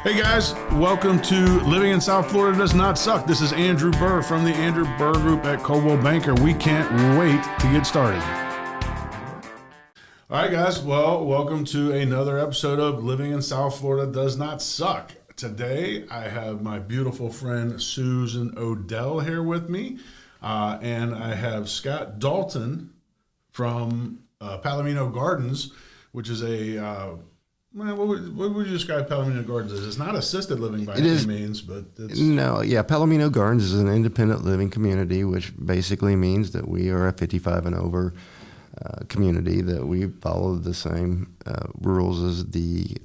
Hey guys, welcome to Living in South Florida Does Not Suck. This is Andrew Burr from the Andrew Burr Group at Coldwell Banker. We can't wait to get started. All right, guys. Well, welcome to another episode of Living in South Florida Does Not Suck. Today, I have my beautiful friend Susan Odell here with me, and I have Scott Dalton from Palomino Gardens, which is a what would you describe Palomino Gardens as? It's not assisted living by any means, but it's... No, yeah, Palomino Gardens is an independent living community, which basically means that we are a 55 and over community, that we follow the same rules as the,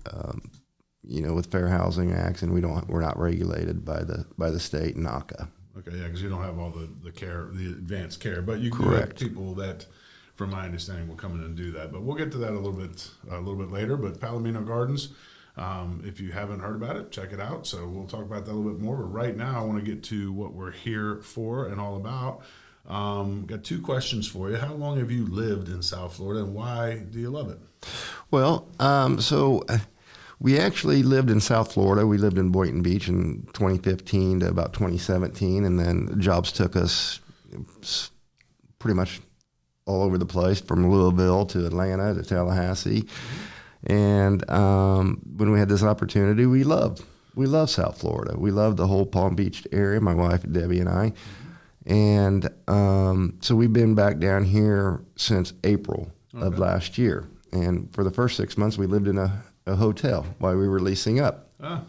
with Fair Housing Acts, and we're not regulated by the state NACA. Okay, yeah, because you don't have all the care, the advanced care, but you Correct. have people that, from my understanding, will come in and do that. But we'll get to that a little bit later. But Palomino Gardens, if you haven't heard about it, check it out. So we'll talk about that a little bit more. But right now, I want to get to what we're here for and all about. Got two questions for you. How long have you lived in South Florida, and why do you love it? Well, so we actually lived in South Florida. We lived in Boynton Beach in 2015 to about 2017, and then jobs took us pretty much all over the place, from Louisville to Atlanta to Tallahassee. And when we had this opportunity, we loved South Florida. We loved the whole Palm Beach area, my wife Debbie and I. And so we've been back down here since April of last year. And for the first 6 months, we lived in a hotel while we were leasing up. Ah,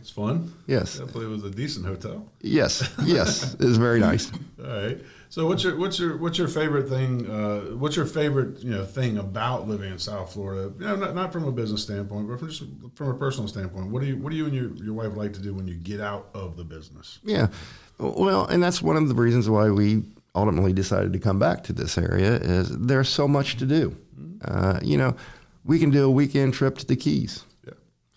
it's fun. Yes. Hopefully it was a decent hotel. Yes, it was very nice. All right. So what's your favorite thing? What's your favorite thing about living in South Florida? Not from a business standpoint, but from a personal standpoint. What do you and your wife like to do when you get out of the business? Yeah, well, and that's one of the reasons why we ultimately decided to come back to this area. Is there's so much to do. We can do a weekend trip to the Keys.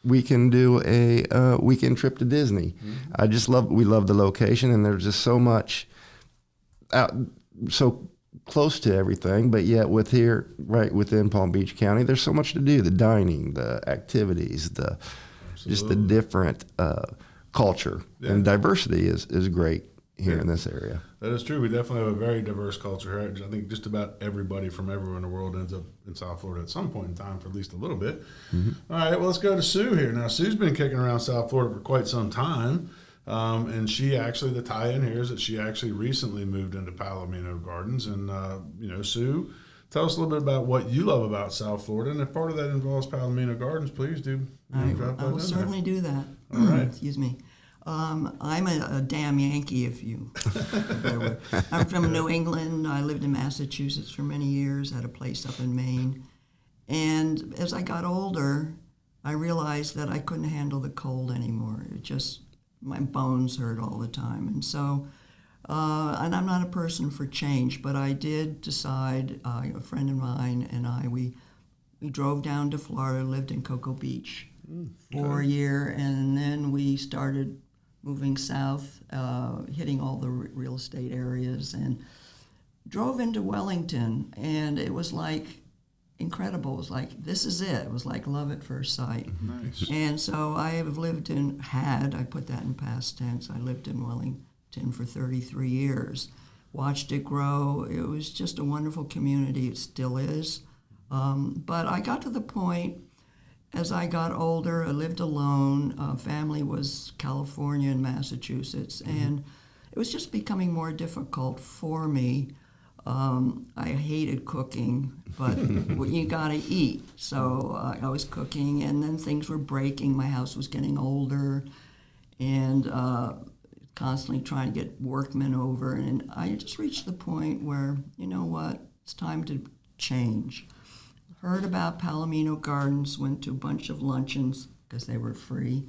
We can do a weekend trip to Disney. We love the location, and there's just so much out, so close to everything, but yet right within Palm Beach County, there's so much to do. The dining, the activities, just the different culture and diversity is great here in this area. That is true. We definitely have a very diverse culture here. I think just about everybody from everywhere in the world ends up in South Florida at some point in time for at least a little bit. All right, well, let's go to Sue here. Now, Sue's been kicking around South Florida for quite some time, and she actually, the tie-in here is that she actually recently moved into Palomino Gardens. And, Sue, tell us a little bit about what you love about South Florida, and if part of that involves Palomino Gardens, please do. I will certainly do that. All right. Excuse me. I'm a damn Yankee, if you. I'm from New England. I lived in Massachusetts for many years, had a place up in Maine. And as I got older, I realized that I couldn't handle the cold anymore. My bones hurt all the time. And so, and I'm not a person for change, but I did decide, a friend of mine and I, we drove down to Florida, lived in Cocoa Beach for a year, and then we started moving south, hitting all the real estate areas, and drove into Wellington, and it was like incredible. It was like, this is it. It was like love at first sight. Nice. And so I put that in past tense, I lived in Wellington for 33 years, watched it grow. It was just a wonderful community. It still is. But I got to the point, as I got older, I lived alone. Family was California and Massachusetts, and it was just becoming more difficult for me. I hated cooking, but you got to eat. So I was cooking, and then things were breaking. My house was getting older, and constantly trying to get workmen over. And I just reached the point where, you know what, it's time to change. Heard about Palomino Gardens, went to a bunch of luncheons because they were free.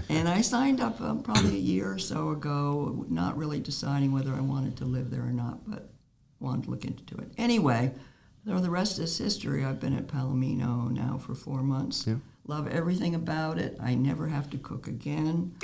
And I signed up probably a year or so ago, not really deciding whether I wanted to live there or not, but wanted to look into it. Anyway, the rest is history. I've been at Palomino now for 4 months. Yeah. Love everything about it. I never have to cook again.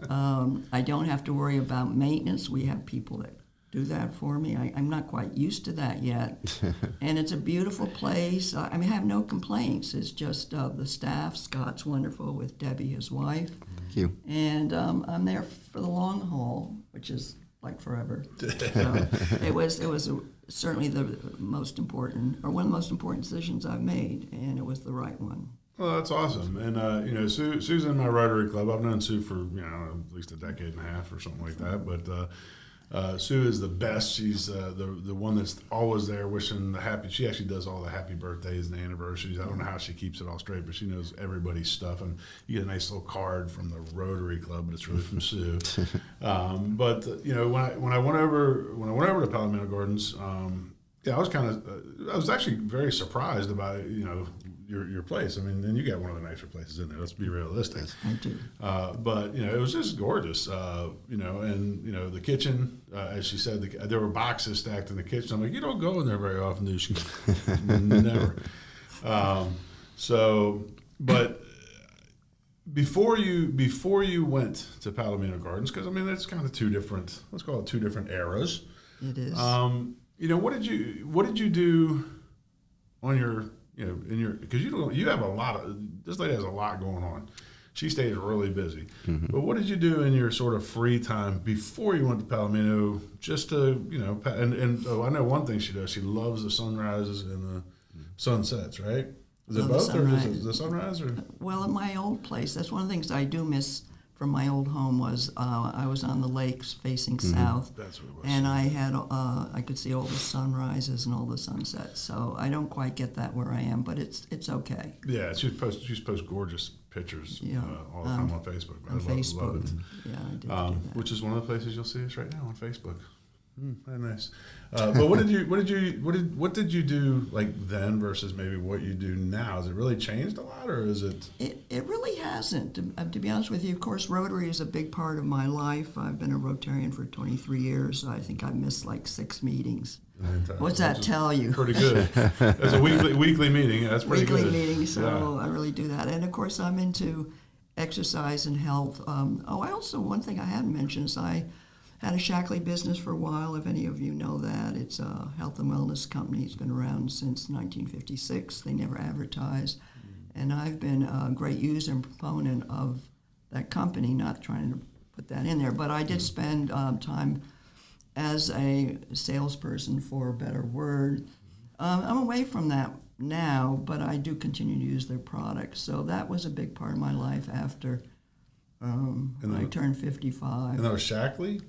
I don't have to worry about maintenance. We have people that do that for me. I'm not quite used to that yet. And it's a beautiful place. I mean, I have no complaints. It's just the staff. Scott's wonderful with Debbie, his wife. Thank you. And I'm there for the long haul, which is like forever. So it was certainly the most important, or one of the most important decisions I've made, and it was the right one. Well, that's awesome. And, you know, Sue's in my Rotary Club. I've known Sue for, you know, at least a decade and a half or something like that. But Sue is the best. She's the one that's always there wishing the happy. She actually does all the happy birthdays and the anniversaries. I don't know how she keeps it all straight, but she knows everybody's stuff. And you get a nice little card from the Rotary Club, but it's really from Sue. But you know, when I went over to Palomino Gardens, yeah, I was actually very surprised about, you know, your place. I mean, and you got one of the nicer places in there. Let's be realistic. I do. But you know, it was just gorgeous. You know, and you know, the kitchen, as she said, there were boxes stacked in the kitchen. I'm like, you don't go in there very often, do you? Never. But before you went to Palomino Gardens, because I mean, it's kind of two different. Let's call it two different eras. It is. You know, what did you do on your, you know, because you have a lot of, this lady has a lot going on. She stays really busy. Mm-hmm. But what did you do in your sort of free time before you went to Palomino, just to, you know, and I know one thing she does. She loves the sunrises and the sunsets, right? Is it both, or is it the sunrise? Or? Well, at my old place, that's one of the things I do miss from my old home was I was on the lakes facing south. That's what it was. And I could see all the sunrises and all the sunsets. So I don't quite get that where I am, but it's okay. Yeah, she posts gorgeous pictures all the time on Facebook. On Facebook, love it. yeah, I did do that. Which is one of the places you'll see us right now on Facebook. Very nice. But what did you do like then versus maybe what you do now? Has it really changed a lot, or is it? It really hasn't. To be honest with you, of course, Rotary is a big part of my life. I've been a Rotarian for 23 years. I think I've missed like 6 meetings. What's that tell you? Pretty good. That's a weekly meeting. That's pretty good. Weekly meeting. So I really do that, and of course, I'm into exercise and health. I also, one thing I hadn't mentioned is I had a Shackley business for a while, if any of you know that. It's a health and wellness company. It's been around since 1956. They never advertised. And I've been a great user and proponent of that company, not trying to put that in there. But I did spend time as a salesperson, for a better word. I'm away from that now, but I do continue to use their products. So that was a big part of my life after I turned 55. And that was Shackley?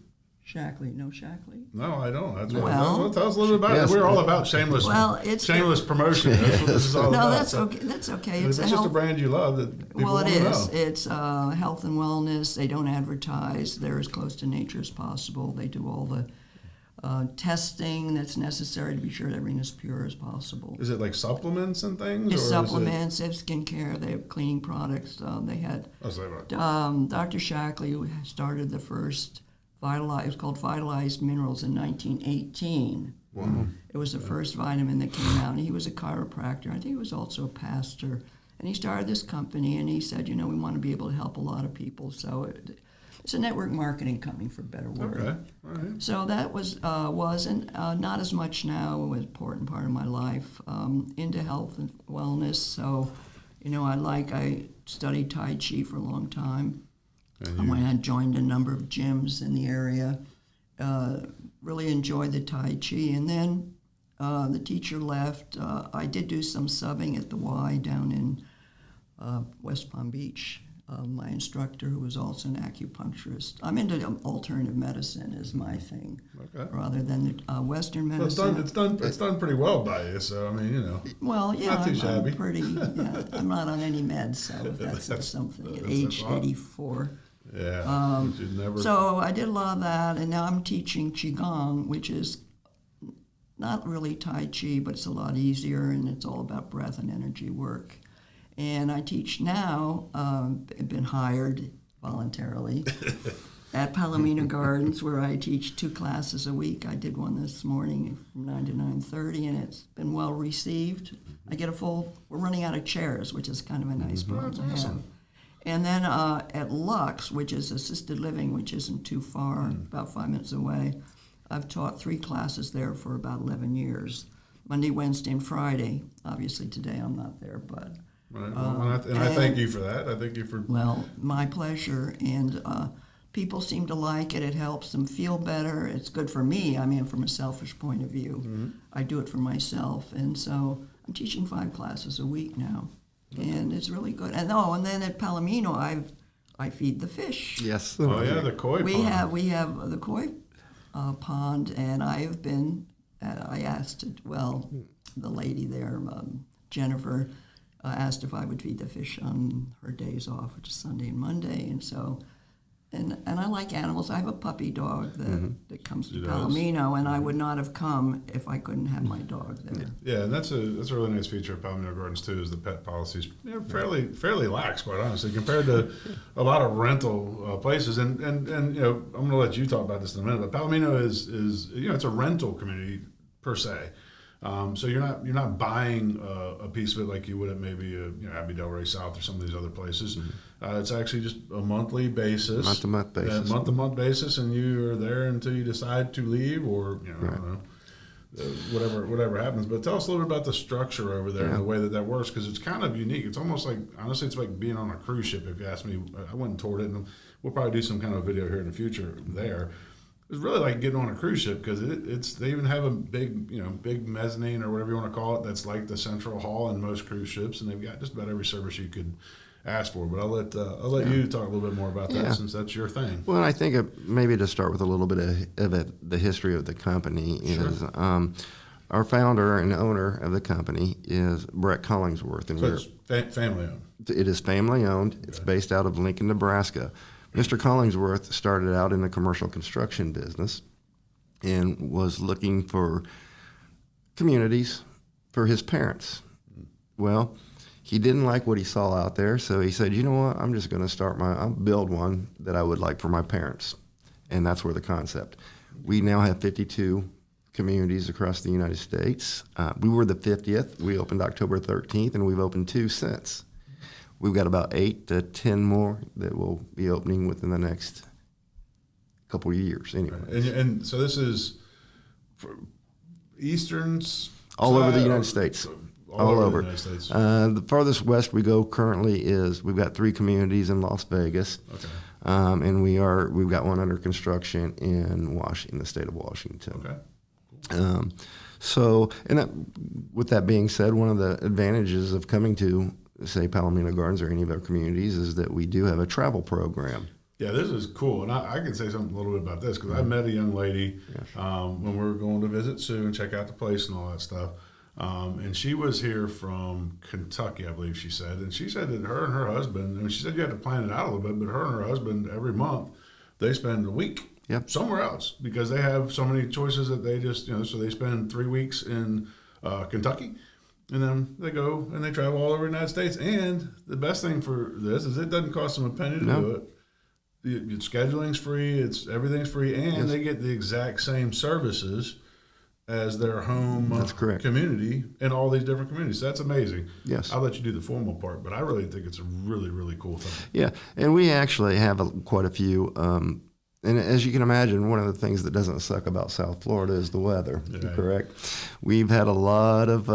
Shackley, no Shackley? No, I don't. That's what. Well, tell us a little bit about it. We're all about shameless. Shameless promotion. That's what this is all about. No, that's okay. That's okay. It's just a brand you love that people well, it is. Know. It's health and wellness. They don't advertise. They're as close to nature as possible. They do all the testing that's necessary to be sure that everything is pure as possible. Is it like supplements and things? It's supplements. They have skincare. They have cleaning products. They had Dr. Shackley, who started the first it was called Vitalized Minerals in 1918. Wow. It was the first vitamin that came out, and he was a chiropractor. I think he was also a pastor. And he started this company, and he said, you know, we want to be able to help a lot of people. So it's a network marketing company, for a better word. Okay, all right. So that was not as much now. It was an important part of my life, into health and wellness. So, you know, I studied Tai Chi for a long time. I had joined a number of gyms in the area, really enjoyed the Tai Chi. And then the teacher left. I did do some subbing at the Y down in West Palm Beach. My instructor, who was also an acupuncturist. I'm into alternative medicine is my thing, rather than the Western medicine. It's done pretty well by you, so I mean, you know. Well, yeah, not too shabby. I'm not on any meds, so that's something at age 84. Yeah. So I did a lot of that, and now I'm teaching Qigong, which is not really Tai Chi, but it's a lot easier, and it's all about breath and energy work. And I teach now, I've been hired voluntarily at Palomino Gardens, where I teach 2 classes a week. I did one this morning from 9 to 9:30, and it's been well received. I get we're running out of chairs, which is kind of a nice problem to have. And then at Lux, which is assisted living, which isn't too far, about 5 minutes away, I've taught 3 classes there for about 11 years. Monday, Wednesday, and Friday. Obviously today I'm not there, but... Right. Well, and I thank you for that. I thank you for... Well, my pleasure. And people seem to like it. It helps them feel better. It's good for me. I mean, from a selfish point of view. Mm-hmm. I do it for myself. And so I'm teaching 5 classes a week now. Okay. And it's really good. And and then at Palomino, I feed the fish. Yes. Oh, yeah, the koi pond. We have the koi pond, and I have been, I asked, the lady there, Jennifer, asked if I would feed the fish on her days off, which is Sunday and Monday, and so, and I like animals. I have a puppy dog that comes to Palomino, and I would not have come if I couldn't have my dog there. Yeah, and that's a really nice feature of Palomino Gardens too. Is the pet policies fairly lax, quite honestly, compared to a lot of rental places. And I'm going to let you talk about this in a minute. But Palomino is it's a rental community per se. So you're not buying a piece of it like you would at maybe Abbey Del Rey South or some of these other places. It's actually just a monthly basis, month-to-month basis, and you are there until you decide to leave, or I don't know, whatever happens. But tell us a little bit about the structure over there and the way that works, because it's kind of unique. It's almost like, honestly, it's like being on a cruise ship. If you ask me, I went and toured it, and we'll probably do some kind of video here in the future there. It's really like getting on a cruise ship, because they even have a big mezzanine or whatever you want to call it that's like the central hall in most cruise ships, and they've got just about every service you could ask for. But I'll let you talk a little bit more about that since that's your thing. Well, I think maybe to start with a little bit of the history of the company is our founder and owner of the company is Brett Collingsworth, and so it's family owned. It is family owned. Okay. It's based out of Lincoln, Nebraska. Mr. Collingsworth started out in the commercial construction business and was looking for communities for his parents. Well, he didn't like what he saw out there, so he said, you know what, I'm just going to I'll build one that I would like for my parents. And that's where the concept. We now have 52 communities across the United States. We were the 50th. We opened October 13th, and we've opened 2 since. We've got about 8 to 10 more that will be opening within the next couple of years, anyway. And so this is for Easterns? All over the United States. All over. The United States. The farthest west we go currently we've got 3 communities in Las Vegas. Okay. And we've got one under construction in the state of Washington. Okay. Cool. With that being said, one of the advantages of coming to, say, Palomino Gardens or any of our communities is that we do have a travel program. Yeah, this is cool. And I can say something a little bit about this, because I met a young lady when we were going to visit Sue and check out the place and all that stuff. And she was here from Kentucky, I believe she said. And she said that her and her husband, and she said you had to plan it out a little bit, but her and her husband, every month, they spend a week somewhere else, because they have so many choices that they just, so they spend 3 weeks in Kentucky. And then they go and they travel all over the United States. And the best thing for this is it doesn't cost them a penny to do it. The scheduling's free. Everything's free. And they get the exact same services as their home community in all these different communities. So that's amazing. Yes. I'll let you do the formal part, but I really think it's a really, really cool thing. Yeah. And we actually have quite a few. And as you can imagine, one of the things that doesn't suck about South Florida is the weather, correct? We've had a lot of,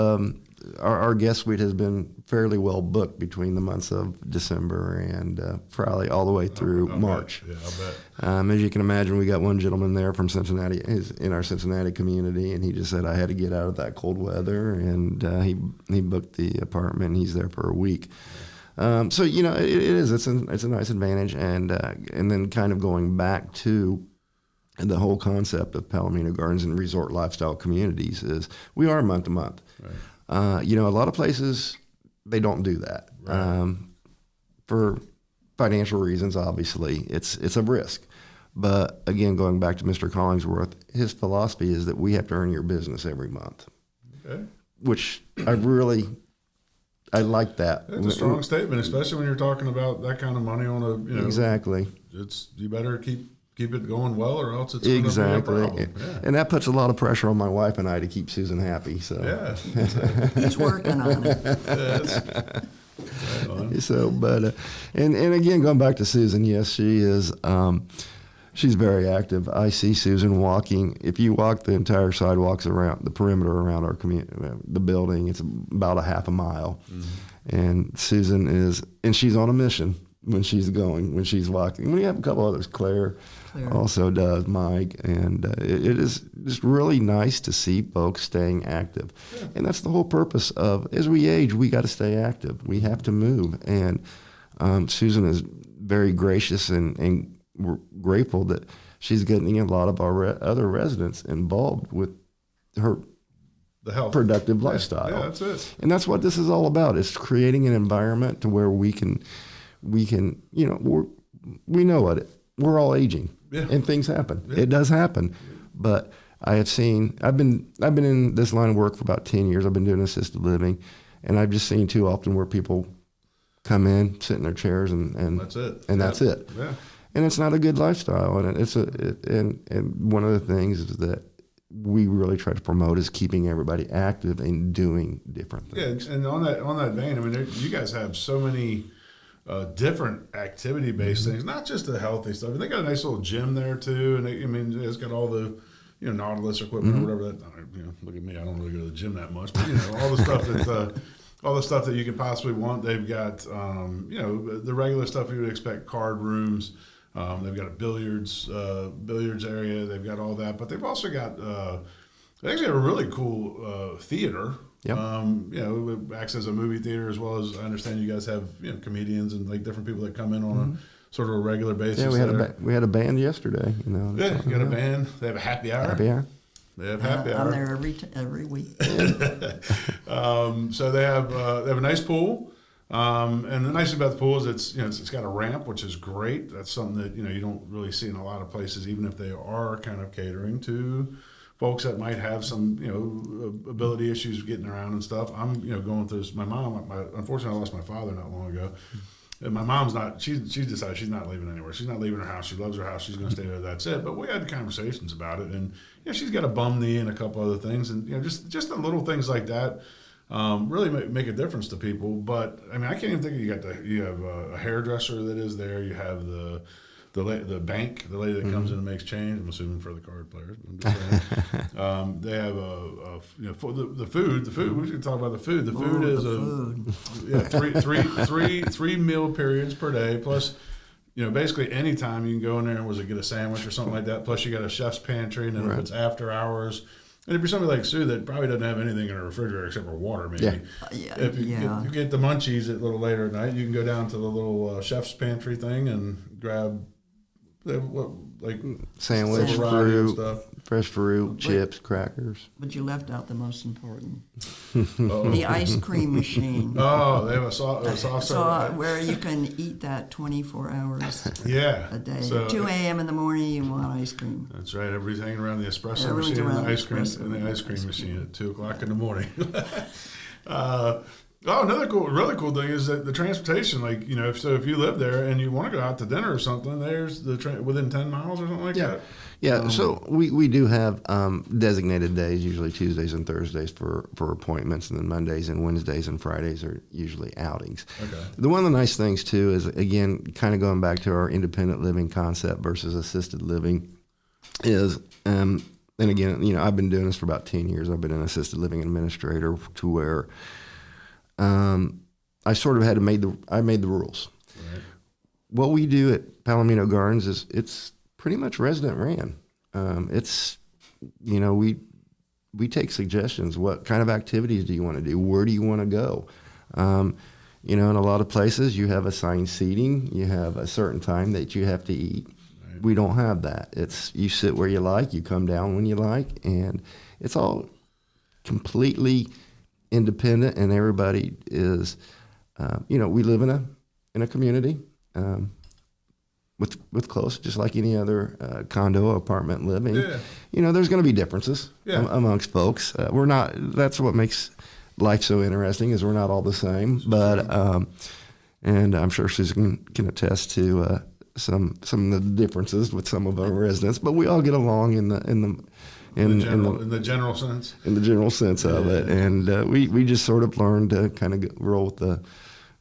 our guest suite has been fairly well booked between the months of December and probably all the way through March. Bet. Yeah, I'll bet. As you can imagine, we got one gentleman there from Cincinnati, in our Cincinnati community, and he just said, I had to get out of that cold weather, and he booked the apartment, and he's there for a week. So it's a nice advantage, and then kind of going back to the whole concept of Palomino Gardens and resort lifestyle communities is we are month to month. Right. A lot of places they don't do that for financial reasons. Obviously, it's a risk. But again, going back to Mr. Collingsworth, his philosophy is that we have to earn your business every month, which I like that. It's a strong statement, especially when you're talking about that kind of money on a, exactly. You better keep it going well, or else it's going to be a problem. Yeah. And that puts a lot of pressure on my wife and I to keep Susan happy. So he's working on it. So, but and again, going back to Susan, yes, she is. She's very active. I see Susan walking. If you walk the entire sidewalks around the perimeter around our community, the building, it's about a half a mile. And Susan is, and she's on a mission when she's walking. We have a couple others. Claire also does, Mike, and it is just really nice to see folks staying active. And that's the whole purpose of, as we age, we got to stay active. We have to move. And Susan is very gracious, and we're grateful that she's getting a lot of our other residents involved with her productive lifestyle. Yeah, that's it. And that's what this is all about. It's creating an environment to where we can, you know, we know what we're all aging, and things happen. Yeah. It does happen, but I've been in this line of work for about 10 years. I've been doing assisted living, and I've just seen too often where people come in, sit in their chairs, and that's it. And that's it. Yeah. And it's not a good lifestyle. And and one of the things is that we really try to promote is keeping everybody active and doing different things. Yeah, and on that vein, I mean, you guys have so many different activity-based things, not just the healthy stuff. And they got a nice little gym there too, and it's got all the Nautilus equipment or whatever. That look at me, I don't really go to the gym that much, but all the stuff that all the stuff that you could possibly want. They've got the regular stuff you would expect, card rooms. They've got a billiards area. They've got all that, but they've also got they actually have a really cool theater. Yep. It acts as a movie theater, as well as I understand you guys have comedians and like different people that come in on a sort of a regular basis. Yeah, we had a band yesterday. Yeah, you got a band. They have a happy hour. They have happy hour. I'm there every week. So they have a nice pool. And the nice thing about the pool is it's got a ramp, which is great. That's something that you don't really see in a lot of places, even if they are kind of catering to folks that might have some ability issues getting around and stuff. I'm going through this. My mom, unfortunately, I lost my father not long ago. And my mom's not. She's decided she's not leaving anywhere. She's not leaving her house. She loves her house. She's going to stay there. That's it. But we had conversations about it, and she's got a bum knee and a couple other things, and just the little things like that. Really make a difference to people. But I mean, I can't even think of you have a hairdresser that is there. You have the bank, the lady that comes in and makes change. I'm assuming for the card players. But I'm just saying. They have the food. The food. We should talk about the food. The food is three meal periods per day plus. Basically any time you can go in there and get a sandwich or something like that. Plus you got a chef's pantry, and then if it's after hours. And if you're somebody like Sue that probably doesn't have anything in her refrigerator except for water, maybe. If you get the munchies a little later at night, you can go down to the little chef's pantry thing and grab sandwich, fruit, fresh fruit, chips, crackers. But you left out the most important. The ice cream machine. Oh, they have a soft serve. Where you can eat that 24 hours a day. So, 2 a.m. in the morning, you want ice cream. That's right. Everybody's hanging around the espresso machine and the ice cream machine at 2 o'clock in the morning. Another really cool thing is that the transportation, if you live there and you want to go out to dinner or something, there's the train within 10 miles or something like that. Yeah, so we do have designated days, usually Tuesdays and Thursdays for appointments, and then Mondays and Wednesdays and Fridays are usually outings. Okay. One of the nice things, too, is, again, kind of going back to our independent living concept versus assisted living is, and again, I've been doing this for about 10 years. I've been an assisted living administrator to where I sort of had to I made the rules. Right. What we do at Palomino Gardens is it's pretty much resident ran. We take suggestions. What kind of activities do you want to do? Where do you want to go? In a lot of places you have assigned seating. You have a certain time that you have to eat. Right. We don't have that. It's you sit where you like, you come down when you like, and it's all completely independent, and everybody is, we live in a community with close, just like any other condo apartment living. Yeah. There's going to be differences amongst folks. We're not. That's what makes life so interesting is we're not all the same. But and I'm sure Susan can attest to some of the differences with some of our residents. But we all get along in the general sense. In the general sense of it, and we just sort of learned to kind of roll with the.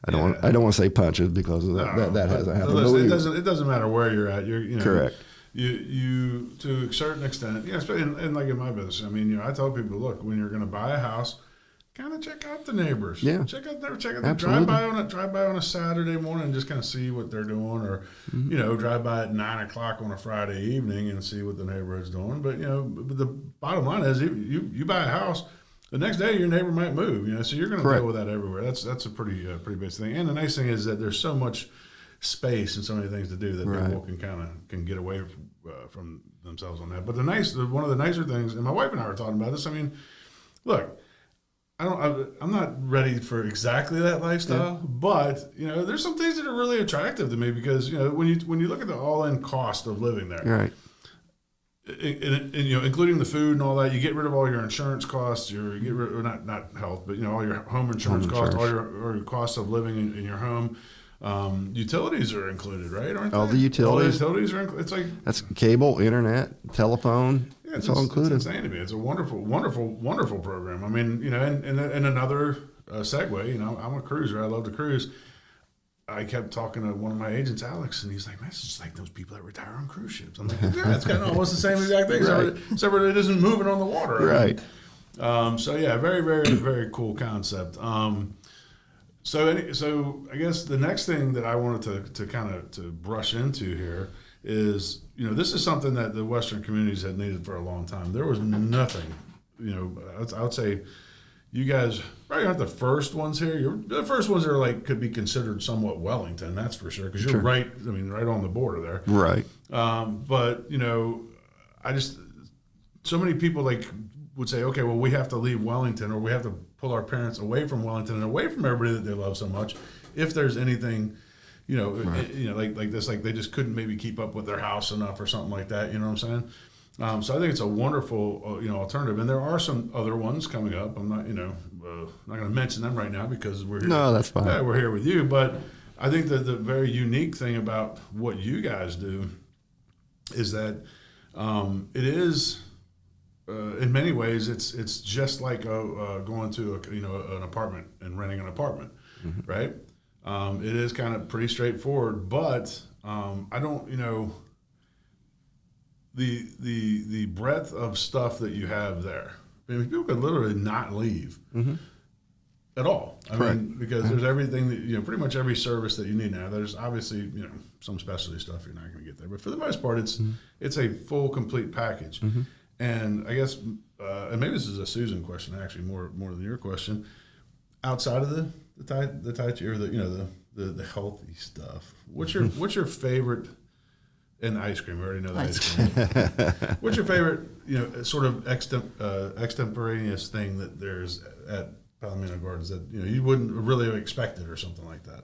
I don't want to say punches because that hasn't happened. Listen, it doesn't matter where you're at. You're correct. you to a certain extent, and like in my business, I mean, I tell people, look, when you're going to buy a house, kind of check out the neighbors. Yeah. Check out drive by on a Saturday morning and just kind of see what they're doing, or drive by at 9:00 on a Friday evening and see what the neighborhood's doing. But the bottom line is, you buy a house, the next day your neighbor might move. So you're going to deal with that everywhere. That's a pretty basic thing. And the nice thing is that there's so much space and so many things to do that people can get away from themselves on that. But one of the nicer things, and my wife and I were talking about this. I mean, look, I'm not ready for exactly that lifestyle, but there's some things that are really attractive to me because when you look at the all-in cost of living there, right? And including the food and all that, you get rid of all your insurance costs. You get rid of, not health, but all your home insurance costs, all your costs of living in your home. Utilities are included, right? Aren't all they? the utilities. All the utilities are included. It's like that's cable, internet, telephone. Yeah, it's all included. It's insane to me. It's a wonderful, wonderful, wonderful program. I mean, and another segue. I'm a cruiser. I love to cruise. I kept talking to one of my agents, Alex, and he's like, "Man, it's just like those people that retire on cruise ships." I'm like, "Yeah, it's kind of almost the same exact thing, except for it isn't moving on the water." Right. Very, very, very cool concept. So I guess the next thing that I wanted to kind of to brush into here is, this is something that the Western communities had needed for a long time. There was nothing, I would say you guys probably aren't the first ones here. You're the first ones that are could be considered somewhat Wellington, that's for sure, because you're right on the border there. Right. But, so many people would say, okay, well, we have to leave Wellington, or we have to pull our parents away from Wellington and away from everybody that they love so much. If there's anything, like this, they just couldn't maybe keep up with their house enough or something like that. You know what I'm saying? So I think it's a wonderful, alternative. And there are some other ones coming up. I'm not, not going to mention them right now because we're here. No, that's fine. Yeah, we're here with you. But I think that the very unique thing about what you guys do is that it is. In many ways, it's just like going to an apartment and renting an apartment, right? It is kind of pretty straightforward, but I don't, the breadth of stuff that you have there. I mean, people could literally not leave at all. I mean, because there's everything that pretty much every service that you need now. There's obviously some specialty stuff you're not going to get there, but for the most part, it's a full, complete package. And I guess, and maybe this is a Susan question, actually, more than your question. Outside of the Tai Chi, or the healthy stuff, what's your favorite? And ice cream, we already know the ice cream. What's your favorite, sort of extemporaneous thing that there's at Palomino Gardens that you wouldn't really have expected, or something like that?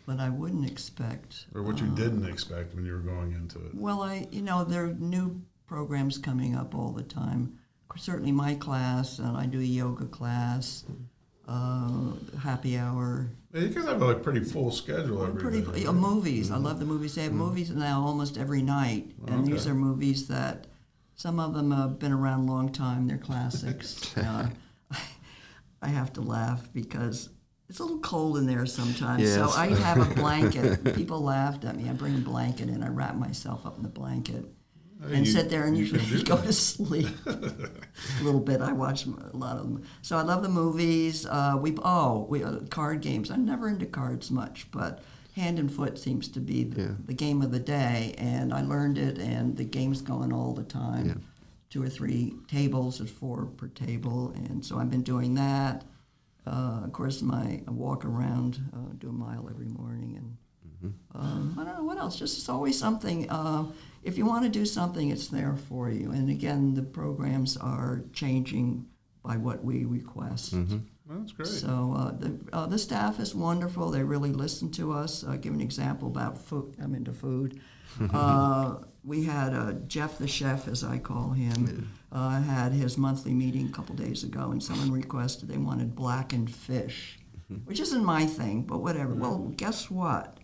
But I wouldn't expect, or what you didn't expect when you were going into it. Well, there are new programs coming up all the time. Certainly my class, and I do a yoga class, happy hour. Yeah, you guys have a pretty full schedule every day. Movies. I love the movies. They have movies now almost every night. And these are movies that, some of them have been around a long time. They're classics. I have to laugh because it's a little cold in there sometimes. Yes. So I have a blanket. People laughed at me. I bring a blanket in. I wrap myself up in the blanket. And sit there and usually go to sleep a little bit. I watch a lot of them. So I love the movies. Card games. I'm never into cards much, but hand and foot seems to be the game of the day. And I learned it, and the game's going all the time. Yeah. 2 or 3 tables, there's 4 per table. And so I've been doing that. Of course, I walk around, do a mile every morning. And I don't know what else. Just it's always something. If you want to do something, it's there for you. And again, the programs are changing by what we request. Well, that's great. So the staff is wonderful. They really listen to us. I'll give an example about food. I'm into food. We had Jeff the chef, as I call him, had his monthly meeting a couple days ago, and someone requested they wanted blackened fish, which isn't my thing, but whatever. Well, guess what?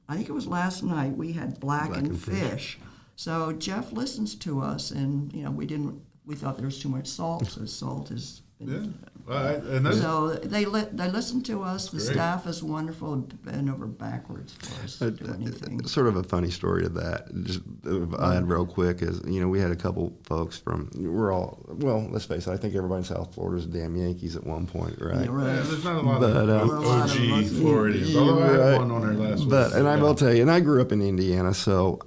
I think it was last night we had blackened fish. So Jeff listens to us, and we thought there was too much salt. So salt is Yeah. Well, So they listen to us. The Great. staff is wonderful and bend over backwards for us to do anything. Sort of a funny story to that. Just I had real quick is we had a couple folks from let's face it. I think everybody in South Florida is damn Yankees at one point, right? Yeah, right. Yeah, there's not a lot But, of OG Floridians. Although I had one on there last week. But I will tell you, and I grew up in Indiana, so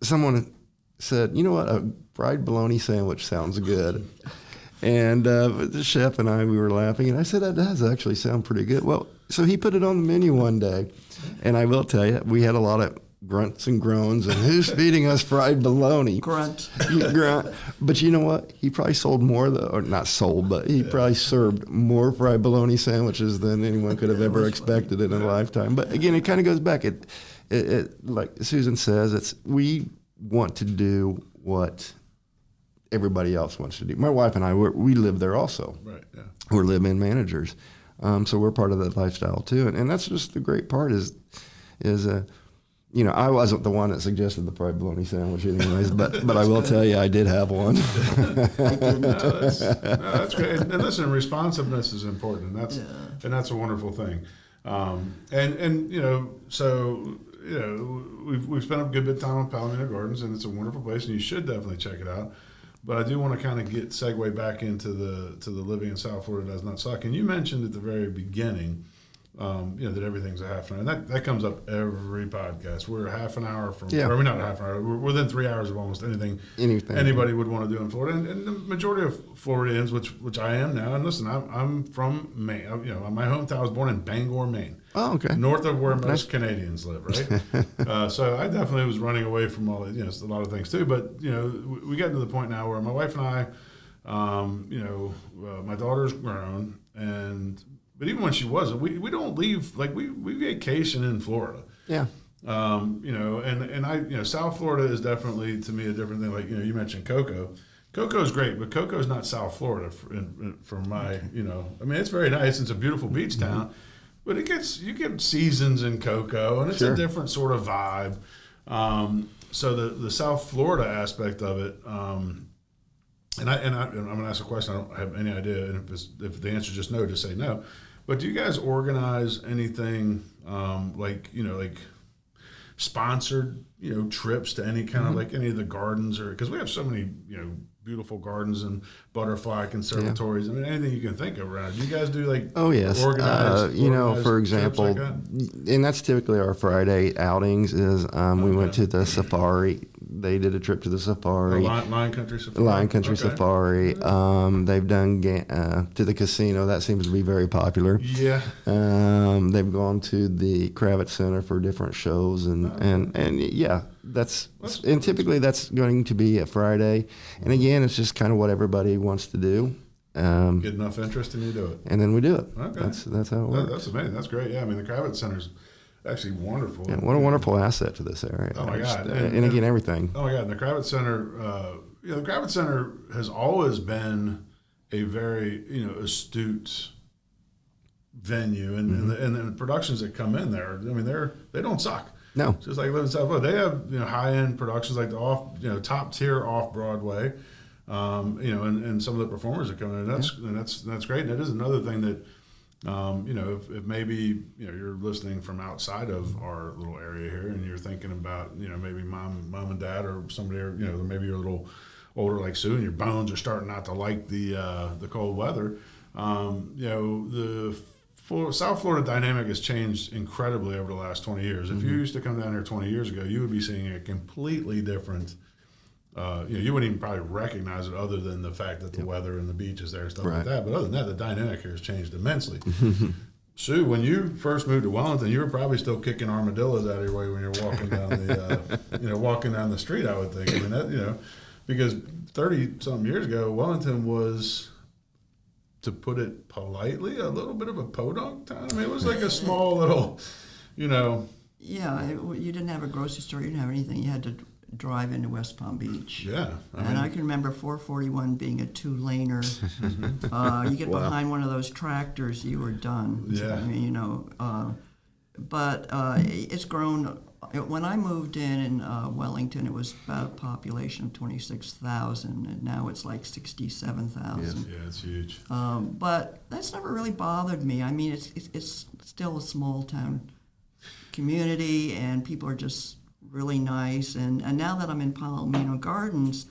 someone said, you know what, a fried bologna sandwich sounds good. And the chef and we were laughing, and I said, that does actually sound pretty good. Well, so he put it on the menu one day, and I will tell you, we had a lot of grunts and groans, and who's feeding us fried bologna? Grunt. Grunt. But you know what? He probably sold more, or not sold, but he probably served more fried bologna sandwiches than anyone could have ever expected in a lifetime. But again, it kind of goes back. It like Susan says, we want to do what everybody else wants to do. My wife and I, we live there also. Right, yeah. We're live-in managers. So we're part of that lifestyle too. And that's just the great part is I wasn't the one that suggested the fried bologna sandwich anyways, but I will tell you, I did have one. That's great. And listen, responsiveness is important, and that's a wonderful thing. We've spent a good bit of time on Palomino Gardens, and it's a wonderful place, and you should definitely check it out. But I do want to kind of segue back into the living in South Florida does not suck. And you mentioned at the very beginning, that everything's a half an hour. And that comes up every podcast. We're a half an hour from, or we're not a half an hour. We're within 3 hours of almost anything anybody would want to do in Florida. And the majority of Floridians, which I am now, and listen, I'm from Maine. My hometown, I was born in Bangor, Maine. Oh, okay. North of where most Canadians live, right? So I definitely was running away from all a lot of things too. But we got to the point now where my wife and I, my daughter's grown, but even when she wasn't, we don't leave. Like we vacation in Florida. Yeah. And I South Florida is definitely to me a different thing. Like you mentioned Cocoa. Cocoa's great, but Cocoa's not South Florida for my I mean it's very nice. It's a beautiful beach town. But you get seasons in Cocoa, and it's a different sort of vibe. So the South Florida aspect of it, and I'm going to ask a question. I don't have any idea, and if the answer is just no, just say no. But do you guys organize anything like sponsored trips to any kind of like any of the gardens, or because we have so many beautiful gardens and butterfly conservatories. I mean, anything you can think of around. Do you guys do like organized for example, like that? And that's typically our Friday outings is we went to the safari. They did a trip to the safari. Lion Country Safari. Lion Country Safari. They've done to the casino. That seems to be very popular. Yeah. They've gone to the Kravitz Center for different shows and yeah, and typically that's going to be a Friday. And again, it's just kind of what everybody wants to do. Get enough interest and you do it. And then we do it. Okay. That's how it works. That's amazing. That's great. Yeah, I mean the Kravitz Center's actually wonderful. Yeah, what a wonderful asset to this area. Oh my God! And again, everything. Oh my God! And the Kravitz Center, the Kravitz Center has always been a very astute venue, and the productions that come in there. I mean, they don't suck. No, just like living in South Florida, they have high end productions like the top tier off Broadway, and some of the performers that come in. And that's great. And it is another thing that. If maybe you're listening from outside of our little area here, and you're thinking about maybe mom and dad or somebody, or maybe you're a little older like Sue, and your bones are starting not to like the cold weather. The South Florida dynamic has changed incredibly over the last 20 years. If you used to come down here 20 years ago, you would be seeing a completely different. You wouldn't even probably recognize it other than the fact that the weather and the beach is there and stuff like that. But other than that, the dynamic here has changed immensely. Sue, when you first moved to Wellington, you were probably still kicking armadillos out of your way when you're walking down the street. I would think. I mean, because 30-something years ago, Wellington was, to put it politely, a little bit of a podunk town. I mean, it was like a small little, Yeah, you didn't have a grocery store. You didn't have anything. You had to drive into West Palm Beach. Yeah. I can remember 441 being a two-laner. You get behind one of those tractors, you were done. Yeah. I mean, but it's grown. When I moved in Wellington, it was about a population of 26,000, and now it's like 67,000. Yeah, it's huge. But that's never really bothered me. I mean, it's still a small town community, and people are just really nice. And now that I'm in Palomino Gardens,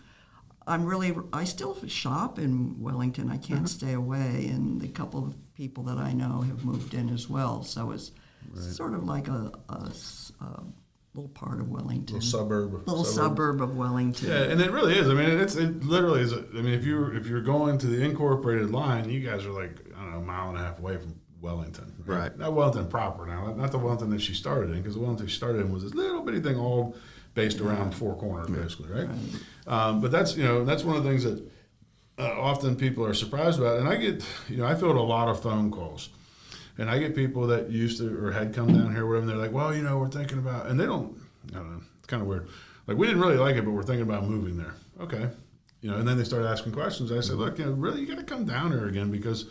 I still shop in Wellington. I can't stay away, and a couple of people that I know have moved in as well. So it's sort of like a little part of Wellington, little suburb of Wellington. Yeah, and it really is. I mean, it literally is. I mean, if you're going to the incorporated line, you guys are like, I don't know, a mile and a half away from Wellington. Right. Not Wellington proper now, not the Wellington that she started in, because the Wellington she started in was this little bitty thing all based around four corners, basically, right? But that's one of the things that often people are surprised about. And I get, I field a lot of phone calls. And I get people that used to or had come down here, whatever, and they're like, well, we're thinking about, and they don't, I don't know, it's kind of weird. Like, we didn't really like it, but we're thinking about moving there. Okay. And then they started asking questions. I said, look, really, you got to come down here again, because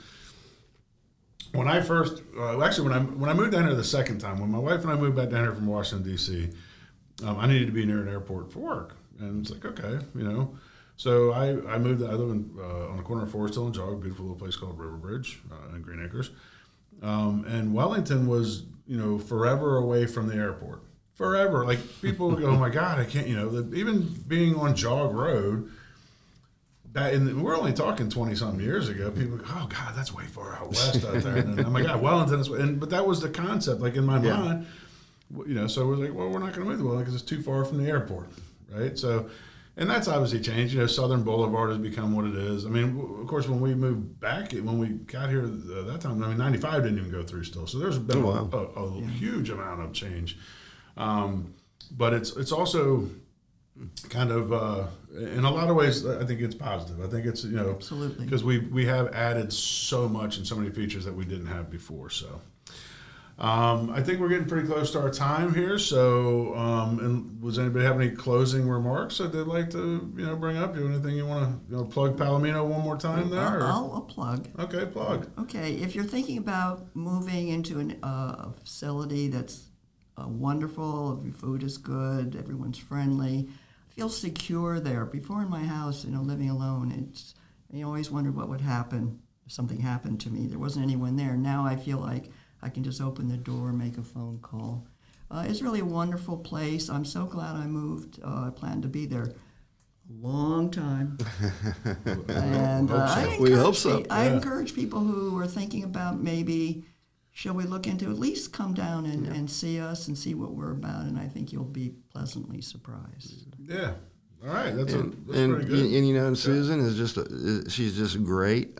when I first, when I moved down here the second time, when my wife and I moved back down here from Washington, D.C., I needed to be near an airport for work. And it's like, okay, So I moved, I live on the corner of Forest Hill and Jog, beautiful little place called River Bridge in Green Acres. And Wellington was, forever away from the airport. Forever. Like, people go, oh my God, I can't, even being on Jog Road, we're only talking 20-something years ago, people go, oh God, that's way far out west out there. And oh my God, Wellington is, but that was the concept, like in my mind, so we're like, well, we're not going to move to Wellington because it's too far from the airport, right? So, and that's obviously changed. Southern Boulevard has become what it is. I mean, of course, when we moved back, when we got here that time, 95 didn't even go through still. So there's been a huge amount of change. But it's also kind of, in a lot of ways, I think it's positive. I think it's, absolutely, because we have added so much and so many features that we didn't have before. So. I think we're getting pretty close to our time here. So, and does anybody have any closing remarks that they'd like to, bring up? Do anything you want to, plug Palomino one more time there? I'll plug. Okay, plug. Okay, if you're thinking about moving into a facility that's wonderful, your food is good, everyone's friendly, feel secure there. Before in my house, living alone, I always wondered what would happen if something happened to me. There wasn't anyone there. Now I feel like I can just open the door, make a phone call. It's really a wonderful place. I'm so glad I moved. I plan to be there a long time. And we hope so. I encourage people who are thinking about maybe, shall we look into, at least come down and see us and see what we're about, and I think you'll be pleasantly surprised. Yeah. All right. That's pretty good. And Susan is she's just great.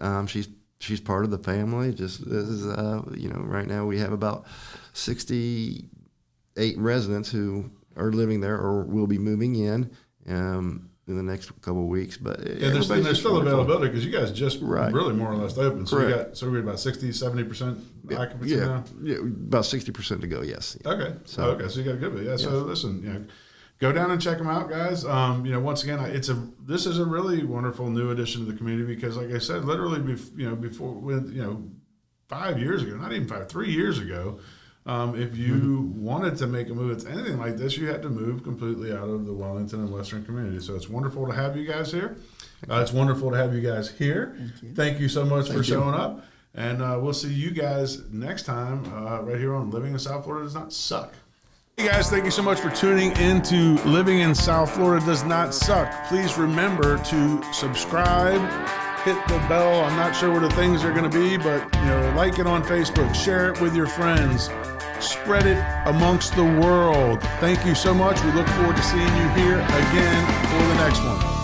She's part of the family. Just as right now we have about 68 residents who are living there or will be moving in the next couple of weeks. But there's still availability because you guys just really more or less open. So we're about 60-70% occupancy now. Yeah, about 60% to go. Yes. Okay. So you got a good bit. Yeah. Yes. So listen, go down and check them out, guys. Once again, this is a really wonderful new addition to the community because, like I said, literally, before 5 years ago, not even 3 years ago, if you wanted to make a move into anything like this, you had to move completely out of the Wellington and Western community. So it's wonderful to have you guys here. It's wonderful to have you guys here. Thank you so much for showing up. And we'll see you guys next time right here on Living in South Florida Does Not Suck. Hey guys, thank you so much for tuning into Living in South Florida Does Not Suck. Please remember to subscribe, hit the bell. I'm not sure where the things are going to be, but like it on Facebook, share it with your friends, spread it amongst the world. Thank you so much. We look forward to seeing you here again for the next one.